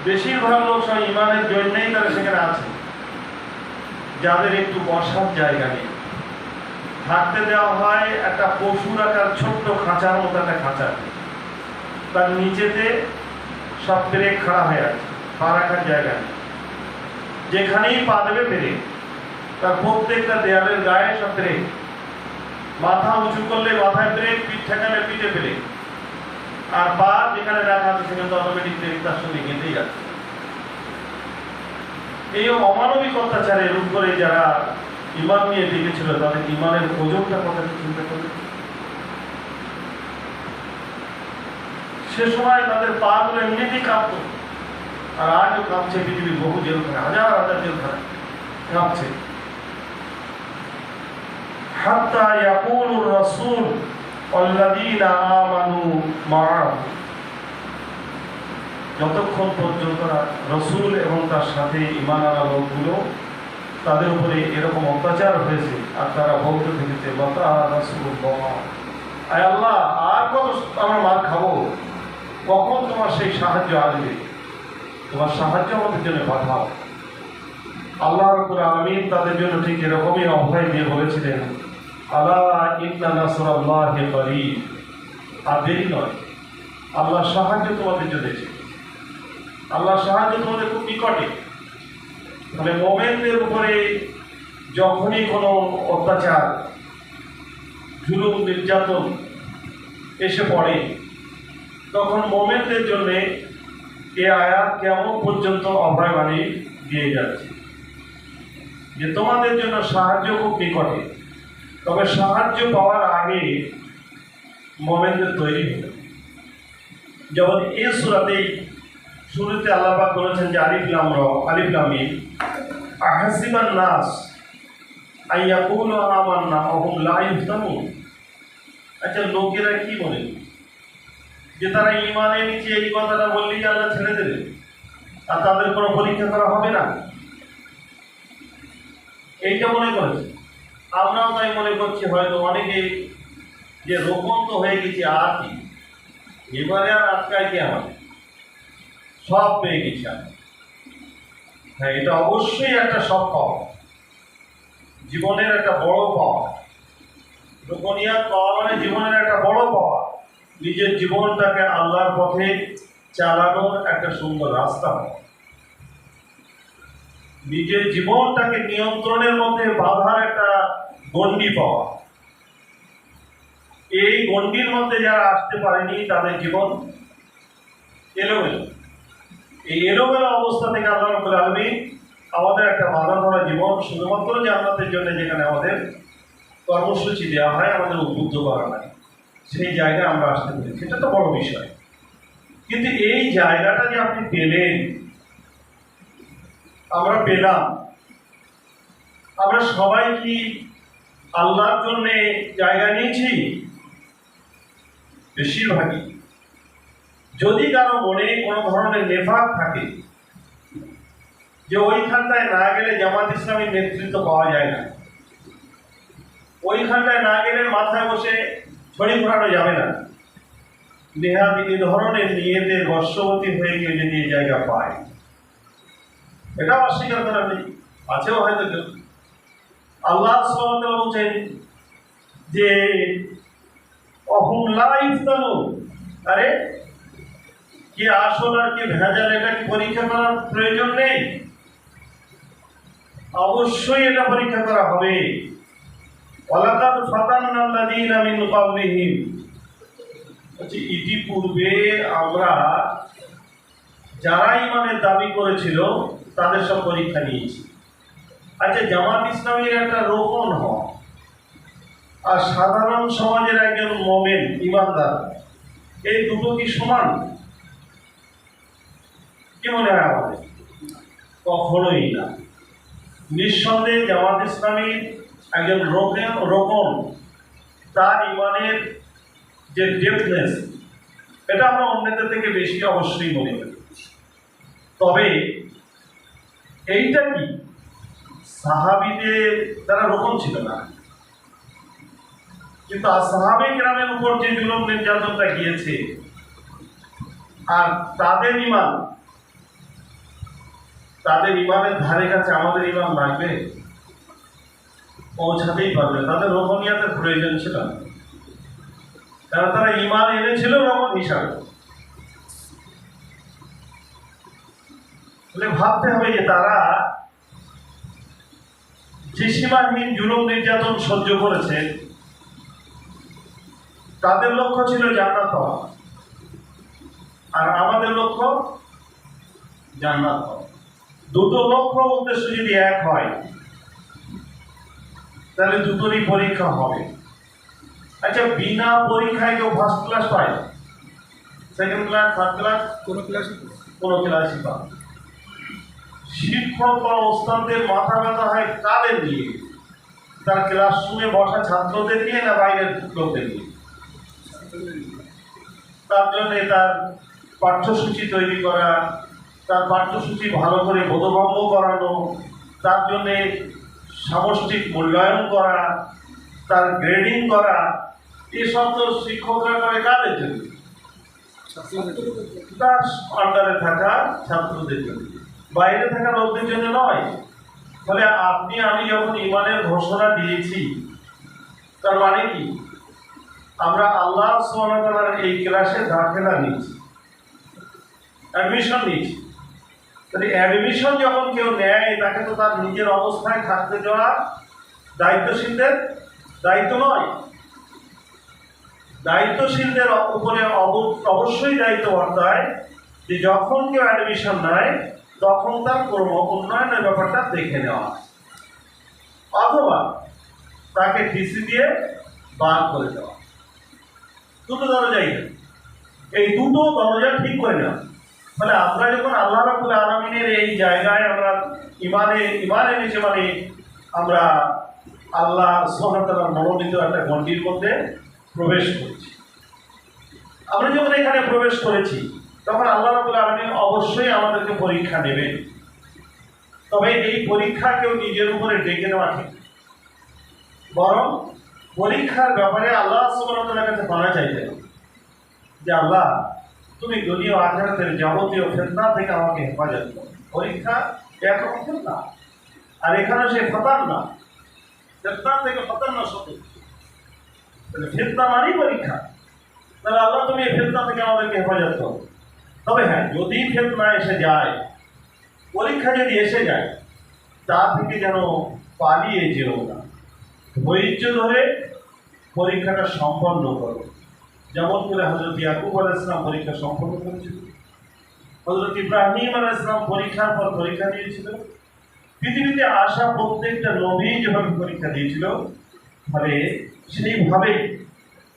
বেশিরভাগ লোক সব ইমানের জন্যই তারা সেখানে আছে, যাদের একটু বসার জায়গা নেই। থাকতে দেওয়া হয় একটা পশুর আকার ছোট্ট খাঁচার মতো একটা খাঁচা, তার নিচেতে সব ব্রেক খাড়া হয়ে আছে, পা রাখার জায়গা নেই। যেখানেই পা দেবে ব্রেক, তার প্রত্যেকটা দেয়ালের গায়ে সব ব্রেক। মাথা উঁচু করলে মাথায় ব্রেক, পিঠ ঠেকালে পিঠে ব্রেক, আর পা যেখানে রাখা আছে সেখানে তো অটোমেটিক ব্রেক তার সঙ্গে গেঁথেই আছে। এই অমানবিক অত্যাচারের উপরে যারা ইমান নিয়ে ডেকেছিল, তাদের ইমানের ওজনটা কথা চিন্তা করবে। সে সময় তাদের পা গুলো এমনিতেই কাঁপত, আর আজও কাঁপছে পৃথিবীর বহু জেলখানা, হাজার হাজার জেলখানা কাঁপছে। হাত্তা ইয়াকুলুর রাসূল ওয়াল্লাযীনা আমানু মা'আহু, যতক্ষণ পর্যন্ত রসুল এবং তার সাথে ঈমান আনা লোকগুলো তাদের উপরে এরকম অত্যাচার হয়েছে, আর তারা বলতে থেকেছে মাতা রাসূলুল্লাহ, আয় আল্লাহ আর কত আমরা মার খাবো, কখন তোমার সেই সাহায্য আসবে, তোমার সাহায্য আমাদের জন্য পাঠাও। আল্লাহ রাব্বুল আলামিন তাদের জন্য ঠিক এরকমই অভয় দিয়ে বলেছিলেন, আলা ইন্না নাসরাল্লাহি করিব, আর দেরি নয়, আল্লাহর সাহায্য তোমাদের জন্য এসেছে, আল্লাহর সাহায্য তোমাদের খুব নিকটে। মানে মুমিনদের উপরে যখনই কোনো অত্যাচার, জুলুম, নির্যাতন এসে পড়ে, তখন মুমিনদের জন্য এই আয়াত কিয়ামত পর্যন্ত অভয়বাণী দিয়ে যাচ্ছে যে তোমাদের জন্য সাহায্য খুব নিকটে। তবে সাহায্য পাওয়ার আগে মুমিনদের তৈরি হতে হবে। যেমন এই সূরাতেই শুরুতে আল্লাহ পাক বলেছেন যে আলিফ লাম রা, আলিফ লাম মিম, আহাসিবান নাস আইয়াকুলু আমান্না ওয়া হুম লা ইফতানুন। আচ্ছা, লোকেরা কি বলে যে তারা ঈমানে নিচে এই কথাটা বললেই আল্লাহ ছেড়ে দেবে আর তাদের কোনো পরীক্ষা করা হবে না, এইটা মনে করেছে। আমরাও তাই মনে করছি, হয়তো অনেকে যে রোপন্ত হয়ে গেছে, আর কি এবারে আর আটকায় কি আমাদের, সব পেয়ে গেছি আমরা। হ্যাঁ, এটা অবশ্যই একটা সব পাওয়া, জীবনের একটা বড় পাওয়া। রুকনিয়াত পাওয়া মানে জীবনের একটা বড় পাওয়া, নিজের জীবনটাকে আল্লাহর পথে চালানোর একটা সুন্দর রাস্তা পাওয়া, নিজের জীবনটাকে নিয়ন্ত্রণের মধ্যে বাঁধার একটা গণ্ডি পাওয়া। এই গণ্ডির মধ্যে যারা আসতে পারেনি তাদের জীবন এলোমেলো। এই এলোমেলো অবস্থা থেকে আল্লাহ রাব্বুল আলামিন আমাদের একটা বাঁধা ধরা জীবন, শুধুমাত্র জান্নাতের জন্য যেখানে আমাদের কর্মসূচি দেওয়া হয়, আমাদের উদ্বুদ্ধ করা হয়, সেই জায়গায় আমরা আসতে পারি, সেটা তো বড় বিষয়। কিন্তু এই জায়গাটা যে আপনি পেলেন, আমরা পেলাম, আমরা সবাই কি আল্লাহর জন্য জায়গা নিয়েছি? বেশিরভাগই। যদি কারো মনে কোনো ধরনের নেফাক থাকে যে ওইখানটায় না গেলে জামাত ইসলামীর নেতৃত্ব পাওয়া যায় না, ওইখানটায় না গেলে মাথায় বসে ছড়ি ঘোরানো যাবে না, নেহাত এই ধরনের নিয়তের বশবর্তী হয়ে গিয়ে যদি এই জায়গা পায়, এটাও অস্বীকার করা নেই, আছেও হয়তো কেউ। আল্লাহ সুবহানাহু ওয়া তাআলা বলছেন যে অহুম লা ইফতানুন, আরে কি আসল আর কি ভেজাল, এটা কি পরীক্ষা করার প্রয়োজন নেই? অবশ্যই এটা পরীক্ষা করা হবে। ওয়ালাকাদ ফাতান্নাল্লাযীনা মিন ক্বাবলিহিম, ইতিপূর্বে আমরা যারা ইমানের দাবি করেছিল তাদের সব পরীক্ষা নিয়েছি। আচ্ছা, জামাত ইসলামীর একটা রোপণ হয় আর সাধারণ সমাজের একজন মুমিন ইমানদার, এই দুটো কি সমান? কি মনে হয় আমাদের? কখনোই না। নিঃসন্দেহে জামাত ইসলামীর একজন রোপণ, তার ইমানের যে ডেপথনেস, এটা আমরা অন্যদের থেকে বেশি অবশ্যই মনে করি। তবে এইটা কি সাহাবীদের দ্বারা রোপণ ছিল না, কিন্তু সাহাবে কেরামের উপর যে জুলুম নির্যাতনটা গিয়েছে, আর তাদের ইমান তাদের ইমানের ধারে কাছে আমাদের ইমান লাগবে? পৌঁছাতেই পারবে। তাদের রোহনিয়াতের প্রয়োজন ছিল না, কারণ তারা ইমান এনেছিল রকম হিসাবে। ভাবতে হবে যে তারা যে সীমাহীন জুলুম নির্যাতন সহ্য করেছে, তাদের লক্ষ্য ছিল জান্নাত পাওয়া, আর আমাদের লক্ষ্য জান্নাত পাওয়া। দুটো লক্ষ্য উদ্দেশ্য যদি এক হয়, তাহলে দুটোরই পরীক্ষা হবে। আচ্ছা, বিনা পরীক্ষায় কেউ ফার্স্ট ক্লাস পায়? Second class, third class? কোনো ক্লাসই পায়। শিক্ষক বা ওস্তাদদের মাথা ব্যথা হয় কাদের নিয়ে? তার ক্লাসরুমে বসা ছাত্রদের নিয়ে না বাইরের লোকদের নিয়ে? তার জন্য তার পাঠ্যসূচি তৈরি করা, তার পাঠ্যসূচি ভালো করে বোধগম্য করানো, তার জন্যে সামষ্টিক মূল্যায়ন করা, তার গ্রেডিং করা, এসব তো শিক্ষকরা করে কাদের জন্য? তার আন্ডারে থাকা ছাত্রদের জন্য, বাইরে থাকা লোকদের জন্য নয়। ফলে আপনি আমি যখন ইমানের ঘোষণা দিয়েছি, তার মানে কি? আমরা আল্লাহ সুবহানাহু ওয়া তাআলার এই ক্লাসে দাখিলা নিয়েছি, অ্যাডমিশন নিয়েছি। তাহলে অ্যাডমিশন যখন কেউ নেয়, তাকে তো তার নিজের অবস্থায় থাকতে দেওয়া দায়িত্বশীলদের দায়িত্ব নয়। দায়িত্বশীলদের উপরে অবশ্যই দায়িত্ব বর্তায় যে যখন কেউ অ্যাডমিশন নেয়, তখন তার কর্ম উন্নয়নের ব্যাপারটা দেখে নেওয়া, অথবা তাকে ডিসি দিয়ে বার করে দেওয়া। দুটো দরজাই, এই দুটো দরজা ঠিক করে নেওয়া। মানে আমরা যখন আল্লাহ রাব্বুল আলামিনের এই জায়গায় আমরা ইমান এনেছি, মানে আমরা আল্লাহ সুবহানাহু ওয়া তাআলার মনোনীত একটা গণ্ডির মধ্যে প্রবেশ করেছি। আমরা যখন এখানে প্রবেশ করেছি, তখন আল্লাহ রাব্বুল আলামিন অবশ্যই আমাদেরকে পরীক্ষা নেবেন। তবে এই পরীক্ষা কেউ নিজের উপরে ডেকে নেওয়া ঠিক, বরং পরীক্ষার ব্যাপারে আল্লাহ সুবহানাহু ওয়া তাআলার কাছে পানা চাইতে হবে যে আল্লাহ, তুমি দুনিয়া ও আখিরাতের যাবতীয় ফিতনা থেকে আমাকে হেফাজত করো। পরীক্ষা একরকম ফিতনা, আর এখানে সে ফাতান না, ফিতনা থেকে ফাতান না শত। ফিতনা মানেই পরীক্ষা। তাহলে আল্লাহ, তুমি এই ফিতনা থেকে আমাদেরকে হেফাজত করো। তবে হ্যাঁ, যদি ফিতনা এসে যায়, পরীক্ষা যদি এসে যায়, তা থেকে যেন পালিয়ে যেও না, ধৈর্য ধরে পরীক্ষাটা সম্পন্ন করো। যেমন করে হযরত ইয়াকুব আলাইহিস সালাম পরীক্ষা সম্পন্ন করেছিল, হযরত ইব্রাহিম আলাইহিস সালাম পরীক্ষার পর পরীক্ষা দিয়েছিল, পৃথিবীতে আসা প্রত্যেকটা নবী যেভাবে পরীক্ষা দিয়েছিল, ফলে সেইভাবেই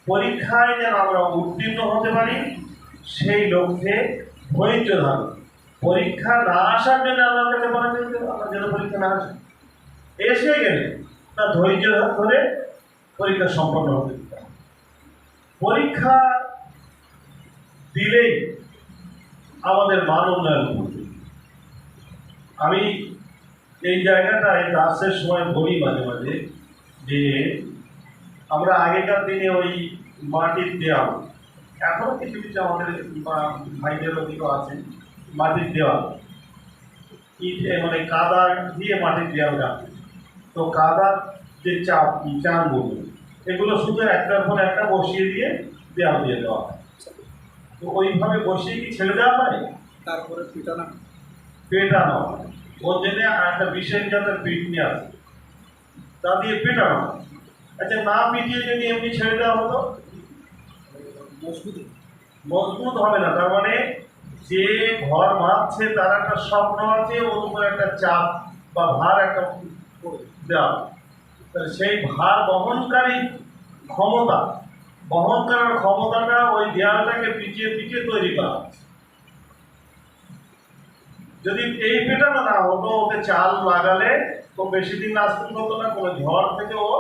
পরীক্ষায় যেন আমরা উত্তীর্ণ হতে পারি, সেই লক্ষ্যে ধৈর্য ধারণ। পরীক্ষা না আসার জন্য আল্লাহর কাছে মনে করতে, আমরা যেন পরীক্ষা না আসে, এসে গেলে তা ধৈর্য ধরে পরীক্ষা সম্পন্ন হতে দিতে হবে। পরীক্ষা দিলেই আমাদের মান উন্নয়ন করবে। আমি এই জায়গাটায় ক্লাসের সময় বলি মাঝে মাঝে যে আমরা আগেকার দিনে ওই মাটির দেওয়াল, এখনও কিছু কিছু আমাদের ভাইদের অধিকও আছে, মাটির দেওয়াল মানে কাদা দিয়ে মাটির দেওয়াল গাঁথে। তো কাদার যে চানগুলো, এগুলো শুধু একটার পর একটা বসিয়ে দিয়ে দেওয়াল দিয়ে দেওয়া হয়। তো ওইভাবে বসিয়ে কি ছেড়ে দেওয়া হয়? তারপরে পেটানো হয়। ওর জন্য একটা বিশেষ জাতের পিঠ নিয়ে আসে, তা দিয়ে পেটানো হয়। আচ্ছা, না পিটিয়ে যদি এমনি ছেড়ে দেওয়া হতো, মজবুত হবে না। তার মানে যে ঘর বাঁধছে তার একটা স্বপ্ন আছে, ওর উপর একটা চাপ বা ভার একটা দেওয়া, তাহলে সেই ভার বহন করার ক্ষমতাটা ওই দেয়ালটাকে পিছিয়ে পিছিয়ে তৈরি করা। যদি এই পেটানো না হতো, ওকে চাল লাগালে তো বেশি দিন আসতে হতো না, কোনো ঝড় থেকে ও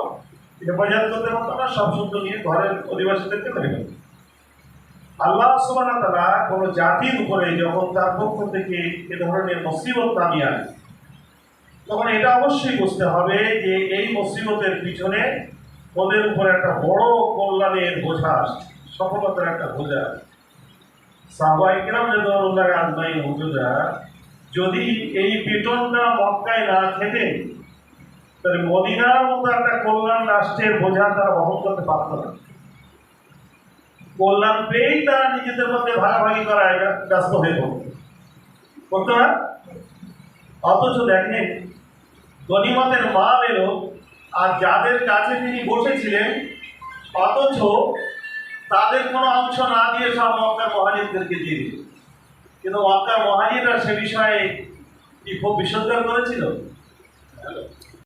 হেফাজত করতে হতো না, সব শব্দ নিয়ে ঘরের অধিবাসীদেরকে মেরে ফেলত। আল্লাহ সুবহানাহু ওয়া তাআলা কোনো জাতির উপরে যখন তার পক্ষ থেকে এ ধরনের মুসিবত নামিয়ে আনে, তখন এটা অবশ্যই বুঝতে হবে যে এই মুসিবতের পিছনে ওদের উপর একটা বড় কল্যাণের বোঝা আসছে, সফলতার একটা বোঝা। সাহাবায়ে কেরাম রাদিয়াল্লাহু আজমাইন হুজুরা যদি এই বেতনটা মক্কায় না খেতেন তাহলে মদিনার মতো একটা কল্যাণ রাষ্ট্রের বোঝা তারা বহন করতে পারত না। কল্যাণ পেয়েই তারা নিজেদের মধ্যে ভাগাভাগি করায় ব্যস্ত হয়ে পড়তো না। অথচ দেখেন গনিমতের মাল এলো, আর যাদের কাছে তিনি বসেছিলেন অথচ তাদের কোনো অংশ না দিয়ে সব মক্কার মহাজিরদেরকে দিয়ে দিল। কিন্তু মক্কার মহাজিররা সে বিষয়ে কি খুব বিসর্জন করেছিল?